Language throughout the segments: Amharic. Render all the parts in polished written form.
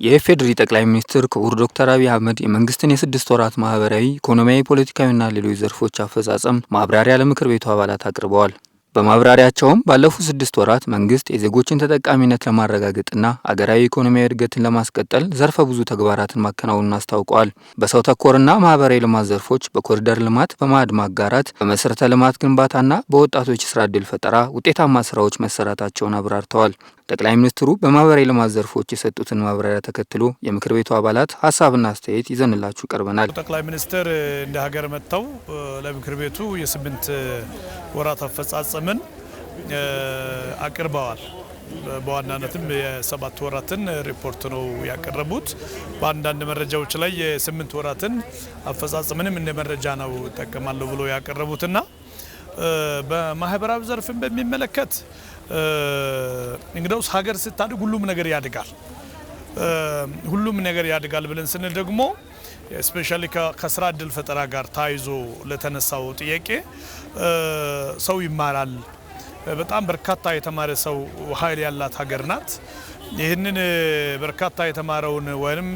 የኢፌዴሪ ጠቅላይ ሚኒስትር ክቡር ዶክተር አብይ አህመድ የመንግስትን የ6 ወራት ማህበራዊ፣ ኢኮኖሚያዊ፣ ፖለቲካዊና ሌሎች ዘርፎች አፈጻጸም ማብራሪያ ለምክር ቤቱ አባላት አቅርበዋል። በማብራሪያቸውም ባለፉት 6 ወራት መንግስት የዜጎችን ተጠቃሚነት ለማረጋገጥና አገራዊ ኢኮኖሚያዊ እድገትን ለማስቀጠል ዘርፈ ብዙ ተግባራትን ማከናወኑን አስታውቀዋል። በሰው ተኮርና ማህበራዊ ልማት ዘርፎች በኮሪደር ልማት፣ በማዕድ ማጋራት፣ በመሰረተ ልማት ግንባታና በወጣቶች የስራ ዕድል ፈጠራ ውጤታማ ስራዎች መሰራታቸውን አብራርተዋል። ጠቅላይ ሚኒስትሩ በማህበራዊ ልማት ዘርፎች የሰጡትን ማብራሪያ ተከትሎ የምክር ቤቱ አባላት ሀሳብና አስተያየት ይዘንላችሁ ቀርበናል። ጠቅላይ ሚኒስትር እንደ ሀገር መጥተው ለምክር ቤቱ የ8 ወራት አፈጻጸምን አቅርበዋል። በዋናነትም የ7 ወራትን ሪፖርት ነው ያቀረቡት። በአንዳንድ መረጃዎች ላይ የ8 ወራትን አፈጻጸምንም እንደ መረጃ ነው ተጠቀማለሁ ብሎ ያቀረቡትና በማህበራዊ ዘርፍን በሚመለከት እንግዲያውስ ሀገር ስታድግ ሁሉም ነገር ያድጋል። ሁሉም ነገር ያድጋል ብለን ስንል ደግሞ ስፔሻሊ ከስራ ዕድል ፈጠራ ጋር ታይዞ ለተነሳው ጥያቄ ሰው ይማራል። በጣም በርካታ የተማረ ሰው ኃይል ያላት ሀገር ናት። ይህንን በርካታ የተማረውን ወይም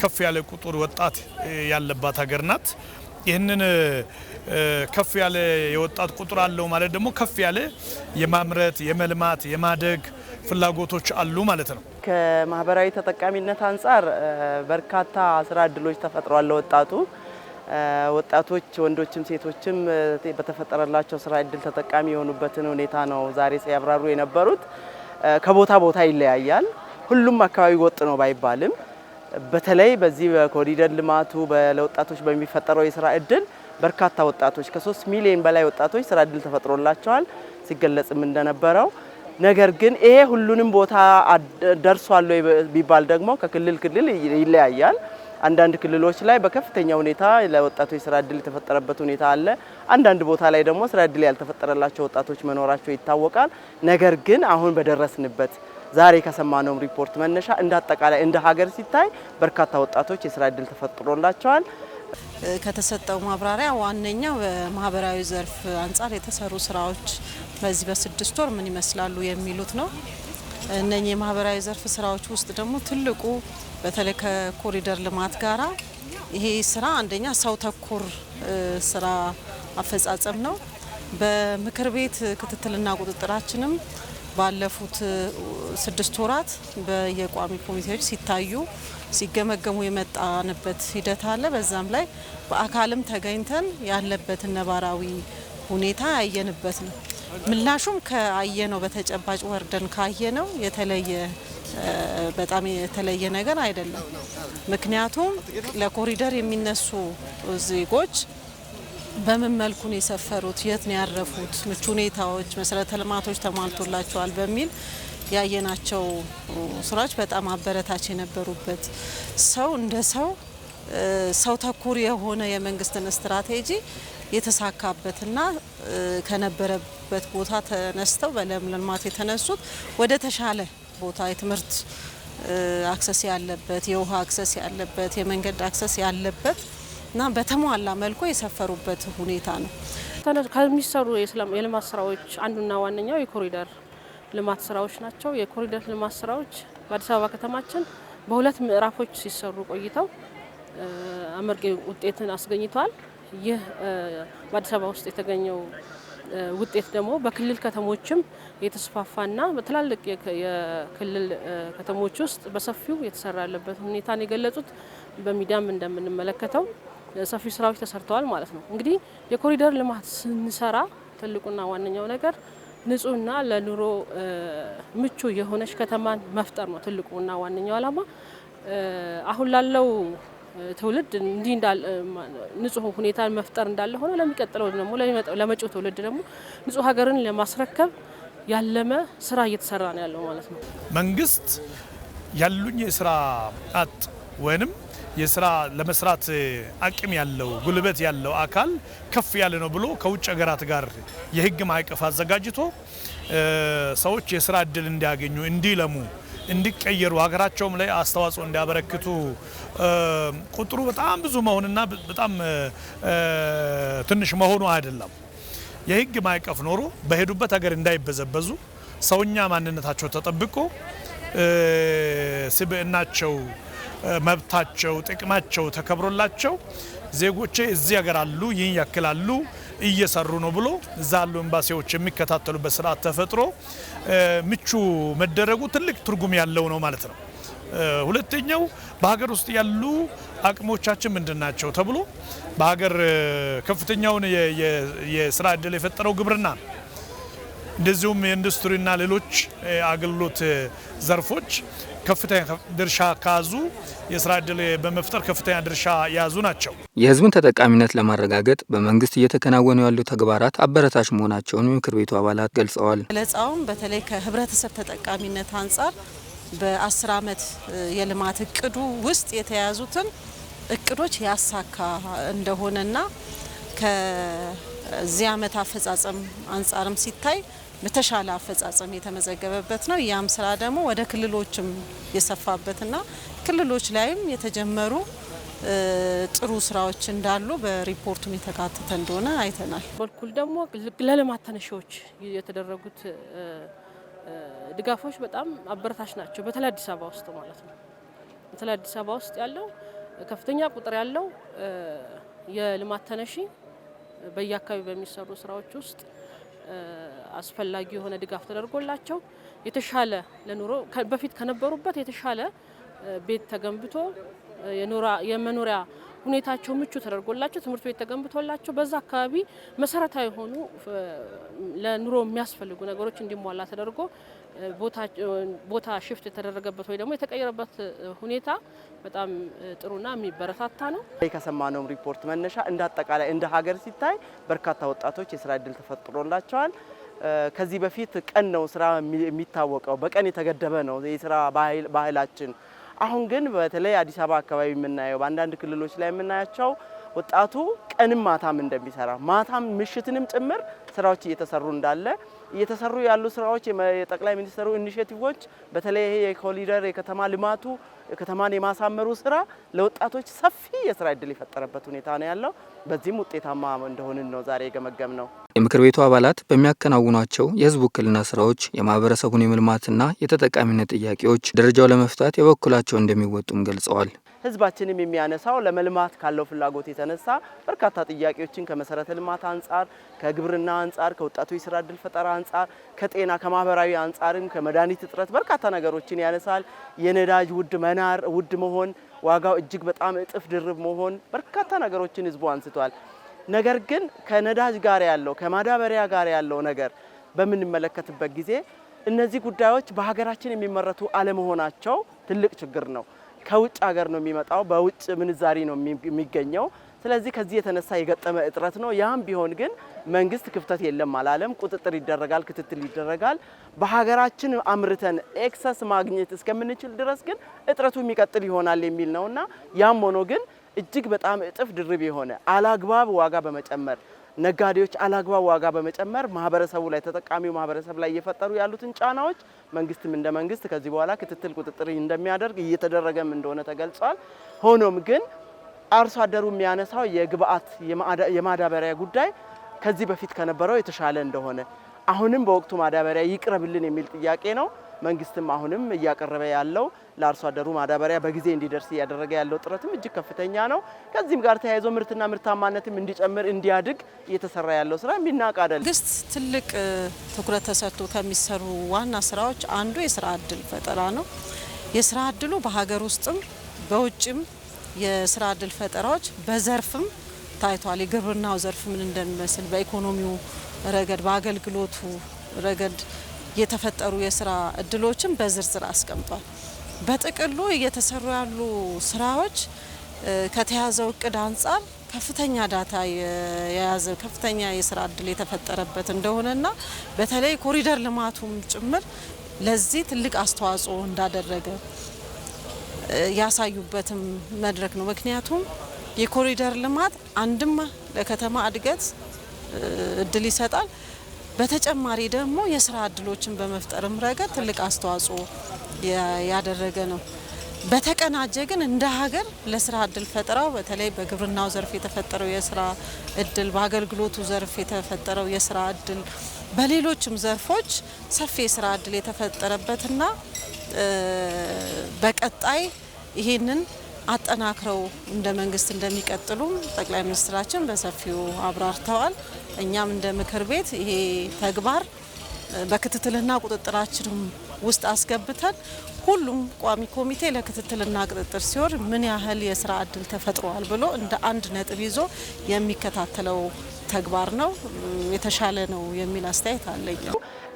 ከፍ ያለ ቁጥር ወጣት ያለባት ሀገር ናት። ይህንን ከፍ ያለ የወጣት ቁጥር አለው ማለት ደግሞ ከፍ ያለ የማምረት፣ የመልማት፣ የማደግ ፍላጎቶች አሉ ማለት ነው። ከማህበራዊ ተጠቃሚነት አንጻር በርካታ ስራ ዕድሎች ተፈጥሯል ለወጣቱ። ወጣቶች ወንዶችም ሴቶችም በተፈጠረላቸው ስራ ዕድል ተጠቃሚ የሆኑበትን ሁኔታ ነው ዛሬ ሲያብራሩ የነበሩት። ከቦታ ቦታ ይለያያል። ሁሉም አካባቢ ወጥ ነው ባይባልም በተለይ በዚህ በኮሪደር ልማቱ ለወጣቶች በሚፈጠረው የስራ ዕድል በርካታ ወጣቶች ከ3 ሚሊዮን በላይ ወጣቶች ስራ ዕድል ተፈጥሮላቸዋል ሲገለጽም እንደነበረው። ነገር ግን ይሄ ሁሉንም ቦታ ደርሷል ቢባል ደግሞ ከክልል ክልል ይለያያል። አንዳንድ ክልሎች ላይ በከፍተኛ ሁኔታ ለወጣቶች ስራ ዕድል የተፈጠረበት ሁኔታ አለ። አንዳንድ ቦታ ላይ ደግሞ ስራ ዕድል ያልተፈጠረላቸው ወጣቶች መኖራቸው ይታወቃል። ነገር ግን አሁን በደረስንበት ዛሬ ከሰማነው ሪፖርት መነሻ እንደ አጠቃላይ እንደ ሀገር ሲታይ በርካታ ወጣቶች የስራ ዕድል ተፈጥሮላቸዋል። ከተሰጠው ማብራሪያ ዋነኛው በማህበራዊ ዘርፍ አንጻር የተሰሩ ስራዎች በዚህ በ6 ወር ምን ይመስላሉ የሚሉት ነው። እነኚህ የማህበራዊ ዘርፍ ስራዎች ውስጥ ደግሞ ትልቁ በተለይ ከኮሪደር ልማት ጋራ ይሄ ስራ አንደኛ ሰው ተኮር ስራ አፈጻጸም ነው። በምክር ቤት ክትትልና ቁጥጥራችንም ባለፉት 6 ወራት በየቋሚ ኮሚቴዎች ሲታዩ ሲገመገሙ የመጣንበት ሂደት አለ። በዛም ላይ በአካልም ተገኝተን ያለበት ነባራዊ ሁኔታ ያየንበት ነው። ምላሹም ከአየነው በተጨባጭ ወርደን ካየነው በጣም የተለየ ነገር አይደለም። ምክንያቱም ለኮሪደር የሚነሱ ዜጎች በምን መልኩ ነው የሰፈሩት፣ የት ነው ያረፉት፣ ምቹ ሁኔታዎች፣ መሰረተ ልማቶች ተሟልቶላቸዋል በሚል ያየናቸው ስራዎች በጣም አበረታች የነበሩበት ሰው እንደ ሰው ተኮር የሆነ የመንግስትን ስትራቴጂ የተሳካበትና ከነበረበት ቦታ ተነስተው በልማት የተነሱት ወደ ተሻለ ቦታ የትምህርት አክሰስ ያለበት፣ የውሃ አክሰስ ያለበት፣ የመንገድ አክሰስ ያለበት እና በተሟላ መልኩ የሰፈሩበት ሁኔታ ነው። ከሚሰሩ የልማት ስራዎች አንዱና ዋነኛው የኮሪደር ልማት ስራዎች ናቸው። የኮሪደር ልማት ስራዎች በአዲስ አበባ ከተማችን በሁለት ምዕራፎች ሲሰሩ ቆይተው አመርቂ ውጤትን አስገኝተዋል። ይህ በአዲስ አበባ ውስጥ የተገኘው ውጤት ደግሞ በክልል ከተሞችም የተስፋፋና በትላልቅ የክልል ከተሞች ውስጥ በሰፊው የተሰራ ያለበት ሁኔታን የገለጹት በሚዲያም እንደምንመለከተው ሰፊ ስራዎች ተሰርተዋል ማለት ነው። እንግዲህ የኮሪደር ልማት ስንሰራ ትልቁና ዋነኛው ነገር ንጹህና ለኑሮ ምቹ የሆነች ከተማን መፍጠር ነው ትልቁና ዋነኛው ዓላማ። አሁን ላለው ትውልድ እንዲህ ንጹህ ሁኔታን መፍጠር እንዳለ ሆኖ ለሚቀጥለው ደግሞ ለመጪው ትውልድ ደግሞ ንጹህ ሀገርን ለማስረከብ ያለመ ስራ እየተሰራ ነው ያለው ማለት ነው። መንግስት ያሉኝ የስራ አጥ ወይንም የስራ ለመስራት አቅም ያለው ጉልበት ያለው አካል ከፍ ያለ ነው ብሎ ከውጭ ሀገራት ጋር የህግ ማዕቀፍ አዘጋጅቶ ሰዎች የስራ እድል እንዲያገኙ እንዲለሙ እንዲቀየሩ ሀገራቸውም ላይ አስተዋጽኦ እንዲያበረክቱ ቁጥሩ በጣም ብዙ መሆንና በጣም ትንሽ መሆኑ አይደለም። የህግ ማዕቀፍ ኖሮ በሄዱበት ሀገር እንዳይበዘበዙ ሰውኛ ማንነታቸው ተጠብቆ ስብዕናቸው መብታቸው ጥቅማቸው ተከብሮላቸው ዜጎቼ እዚህ ሀገር አሉ ይህን ያክላሉ እየሰሩ ነው ብሎ እዛ ያሉ ኤምባሲዎች የሚከታተሉበት ስርዓት ተፈጥሮ ምቹ መደረጉ ትልቅ ትርጉም ያለው ነው ማለት ነው። ሁለተኛው በሀገር ውስጥ ያሉ አቅሞቻችን ምንድናቸው ተብሎ በሀገር ከፍተኛውን የስራ እድል የፈጠረው ግብርና ነው። እንደዚሁም የኢንዱስትሪና ሌሎች አገልግሎት ዘርፎች ከፍተኛ ድርሻ ካዙ የስራ እድል በመፍጠር ከፍተኛ ድርሻ ያዙ ናቸው። የህዝብን ተጠቃሚነት ለማረጋገጥ በመንግስት እየተከናወኑ ያሉ ተግባራት አበረታች መሆናቸውን የምክር ቤቱ አባላት ገልጸዋል። ገለጻውም በተለይ ከህብረተሰብ ተጠቃሚነት አንጻር በ10 ዓመት የልማት እቅዱ ውስጥ የተያዙትን እቅዶች ያሳካ እንደሆነና ከዚህ ዓመት አፈጻጸም አንጻርም ሲታይ በተሻለ አፈጻጸም የተመዘገበበት ነው። ያም ስራ ደግሞ ወደ ክልሎችም የሰፋበትና ክልሎች ላይም የተጀመሩ ጥሩ ስራዎች እንዳሉ በሪፖርቱም የተካተተ እንደሆነ አይተናል። በኩል ደግሞ ለልማት ተነሺዎች የተደረጉት ድጋፎች በጣም አበረታች ናቸው። በተለይ አዲስ አበባ ውስጥ ማለት ነው። በተለይ አዲስ አበባ ውስጥ ያለው ከፍተኛ ቁጥር ያለው የልማት ተነሺ በየአካባቢው በሚሰሩ ስራዎች ውስጥ አስፈላጊ የሆነ ድጋፍ ተደርጎላቸው የተሻለ ለኑሮ በፊት ከነበሩበት የተሻለ ቤት ተገንብቶ የመኖሪያ ሁኔታቸው ምቹ ተደርጎላቸው ትምህርት ቤት ተገንብቶላቸው በዛ አካባቢ መሰረታዊ የሆኑ ለኑሮ የሚያስፈልጉ ነገሮች እንዲሟላ ተደርጎ ቦታ ሽፍት የተደረገበት ወይ ደግሞ የተቀየረበት ሁኔታ በጣም ጥሩና የሚበረታታ ነው። ከሰማነው ሪፖርት መነሻ እንደ አጠቃላይ እንደ ሀገር ሲታይ በርካታ ወጣቶች የስራ እድል ተፈጥሮላቸዋል። ከዚህ በፊት ቀን ነው ስራ የሚታወቀው፣ በቀን የተገደበ ነው የስራ ባህላችን። አሁን ግን በተለይ አዲስ አበባ አካባቢ የምናየው በአንዳንድ ክልሎች ላይ የምናያቸው ወጣቱ ቀንም ማታም እንደሚሰራ ማታም ምሽትንም ጭምር ስራዎች እየተሰሩ ያሉ ስራዎች የጠቅላይ ሚኒስትሩ ኢኒሼቲቮች በተለይ የኮሪደር የከተማ ልማቱ ከተማን የማሳመሩ ስራ ለወጣቶች ሰፊ የስራ እድል የፈጠረበት ሁኔታ ነው ያለው። በዚህም ውጤታማ እንደሆንን ነው ዛሬ የገመገምነው። የምክር ቤቱ አባላት በሚያከናውኗቸው የህዝብ ውክልና ስራዎች የማህበረሰቡን የልማትና የተጠቃሚነት ጥያቄዎች ደረጃው ለመፍታት የበኩላቸው እንደሚወጡም ገልጸዋል። ህዝባችንም የሚያነሳው ለመልማት ካለው ፍላጎት የተነሳ በርካታ ጥያቄዎችን ከመሰረተ ልማት አንጻር፣ ከግብርና አንጻር፣ ከወጣቶች ስራ እድል ፈጠራ አንጻር፣ ከጤና ከማህበራዊ አንጻርም ከመድኃኒት እጥረት በርካታ ነገሮችን ያነሳል። የነዳጅ ውድ መሆን፣ ዋጋው እጅግ በጣም እጥፍ ድርብ መሆን በርካታ ነገሮችን ህዝቡ አንስቷል። ነገር ግን ከነዳጅ ጋር ያለው ከማዳበሪያ ጋር ያለው ነገር በምንመለከትበት ጊዜ እነዚህ ጉዳዮች በሀገራችን የሚመረቱ አለመሆናቸው ትልቅ ችግር ነው። ከውጭ ሀገር ነው የሚመጣው፣ በውጭ ምንዛሪ ነው የሚገኘው። ስለዚህ ከዚህ የተነሳ የገጠመ እጥረት ነው። ያም ቢሆን ግን መንግስት ክፍተት የለም አላለም። ቁጥጥር ይደረጋል፣ ክትትል ይደረጋል። በሀገራችን አምርተን ኤክሰስ ማግኘት እስከምንችል ድረስ ግን እጥረቱ የሚቀጥል ይሆናል የሚል ነውና ያም ሆኖ ግን እጅግ በጣም እጥፍ ድርብ የሆነ አላግባብ ዋጋ በመጨመር ነጋዴዎች አላግባብ ዋጋ በመጨመር ማህበረሰቡ ላይ ተጠቃሚው ማህበረሰብ ላይ እየፈጠሩ ያሉትን ጫናዎች መንግስትም እንደ መንግስት ከዚህ በኋላ ክትትል ቁጥጥር እንደሚያደርግ እየተደረገም እንደሆነ ተገልጿል። ሆኖም ግን አርሶ አደሩ የሚያነሳው የግብአት የማዳበሪያ ጉዳይ ከዚህ በፊት ከነበረው የተሻለ እንደሆነ አሁንም በወቅቱ ማዳበሪያ ይቅረብልን የሚል ጥያቄ ነው። መንግስትም አሁንም እያቀረበ ያለው ለአርሶ አደሩ ማዳበሪያ በጊዜ እንዲደርስ እያደረገ ያለው ጥረትም እጅግ ከፍተኛ ነው። ከዚህም ጋር ተያይዞ ምርትና ምርታማነትም እንዲጨምር እንዲያድግ እየተሰራ ያለው ስራ የሚናቅ አይደለም። መንግስት ትልቅ ትኩረት ተሰጥቶ ከሚሰሩ ዋና ስራዎች አንዱ የስራ እድል ፈጠራ ነው። የስራ እድሉ በሀገር ውስጥም በውጭም የስራ እድል ፈጠራዎች በዘርፍም ታይቷል። የግብርናው ዘርፍ ምን እንደሚመስል በኢኮኖሚው ረገድ በአገልግሎቱ ረገድ የተፈጠሩ የስራ እድሎችን በዝርዝር አስቀምጧል። በጥቅሉ እየተሰሩ ያሉ ስራዎች ከተያዘው እቅድ አንጻር ከፍተኛ ዳታ የያዘ ከፍተኛ የስራ እድል የተፈጠረበት እንደሆነና በተለይ ኮሪደር ልማቱም ጭምር ለዚህ ትልቅ አስተዋጽኦ እንዳደረገ ያሳዩበትም መድረክ ነው። ምክንያቱም የኮሪደር ልማት አንድም ለከተማ እድገት እድል ይሰጣል፣ በተጨማሪ ደግሞ የስራ እድሎችን በመፍጠርም ረገድ ትልቅ አስተዋጽኦ ያደረገ ነው። በተቀናጀ ግን እንደ ሀገር ለስራ እድል ፈጠራው በተለይ በግብርናው ዘርፍ የተፈጠረው የስራ እድል፣ በአገልግሎቱ ዘርፍ የተፈጠረው የስራ እድል፣ በሌሎችም ዘርፎች ሰፊ የስራ እድል የተፈጠረበትና በቀጣይ ይሄንን አጠናክረው እንደ መንግስት እንደሚቀጥሉም ጠቅላይ ሚኒስትራችን በሰፊው አብራርተዋል። እኛም እንደ ምክር ቤት ይሄ ተግባር በክትትልና ቁጥጥራችን ውስጥ አስገብተን ሁሉም ቋሚ ኮሚቴ ለክትትልና ቁጥጥር ሲሆን ምን ያህል የስራ እድል ተፈጥሯል ብሎ እንደ አንድ ነጥብ ይዞ የሚከታተለው ተግባር ነው። የተሻለ ነው የሚል አስተያየት አለኝ።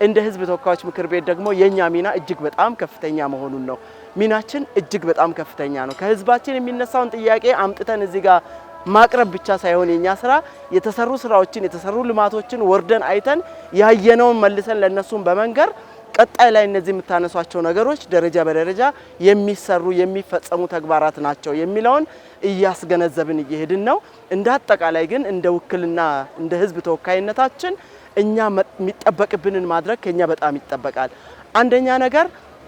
እንደ ህዝብ ተወካዮች ምክር ቤት ደግሞ የኛ ሚና እጅግ በጣም ከፍተኛ መሆኑን ነው። ሚናችን እጅግ በጣም ከፍተኛ ነው። ከህዝባችን የሚነሳውን ጥያቄ አምጥተን እዚህ ጋር ማቅረብ ብቻ ሳይሆን የኛ ስራ የተሰሩ ስራዎችን የተሰሩ ልማቶችን ወርደን አይተን ያየነውን መልሰን ለነሱም በመንገር ቀጣይ ላይ እነዚህ የምታነሷቸው ነገሮች ደረጃ በደረጃ የሚሰሩ የሚፈጸሙ ተግባራት ናቸው የሚለውን እያስገነዘብን እየሄድን ነው። እንደ አጠቃላይ ግን እንደ ውክልና እንደ ህዝብ ተወካይነታችን እኛ የሚጠበቅብንን ማድረግ ከኛ በጣም ይጠበቃል። አንደኛ ነገር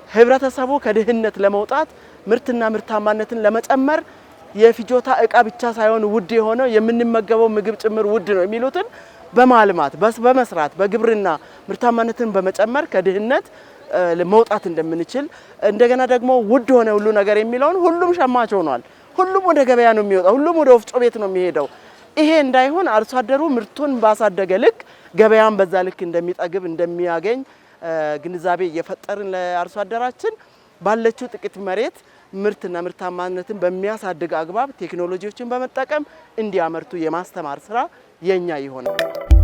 ህብረተሰቡ ከድህነት ለመውጣት ምርትና ምርታማነትን ለመጨመር የፍጆታ እቃ ብቻ ሳይሆን ውድ የሆነው የምንመገበው ምግብ ጭምር ውድ ነው የሚሉትን በማልማት በመስራት በግብርና ምርታማነትን በመጨመር ከድህነት መውጣት እንደምንችል እንደገና ደግሞ ውድ ሆነ ሁሉ ነገር የሚለውን ሁሉም ሸማች ሆኗል። ሁሉም ወደ ገበያ ነው የሚወጣው፣ ሁሉም ወደ ወፍጮ ቤት ነው የሚሄደው። ይሄ እንዳይሆን አርሶ አደሩ ምርቱን ባሳደገ ልክ ገበያን በዛ ልክ እንደሚጠግብ እንደሚያገኝ ግንዛቤ እየፈጠርን ለአርሶ አደራችን ባለችው ጥቂት መሬት ምርትና ምርታማነትን በሚያሳድግ አግባብ ቴክኖሎጂዎችን በመጠቀም እንዲያመርቱ የማስተማር ስራ የኛ ይሆናል።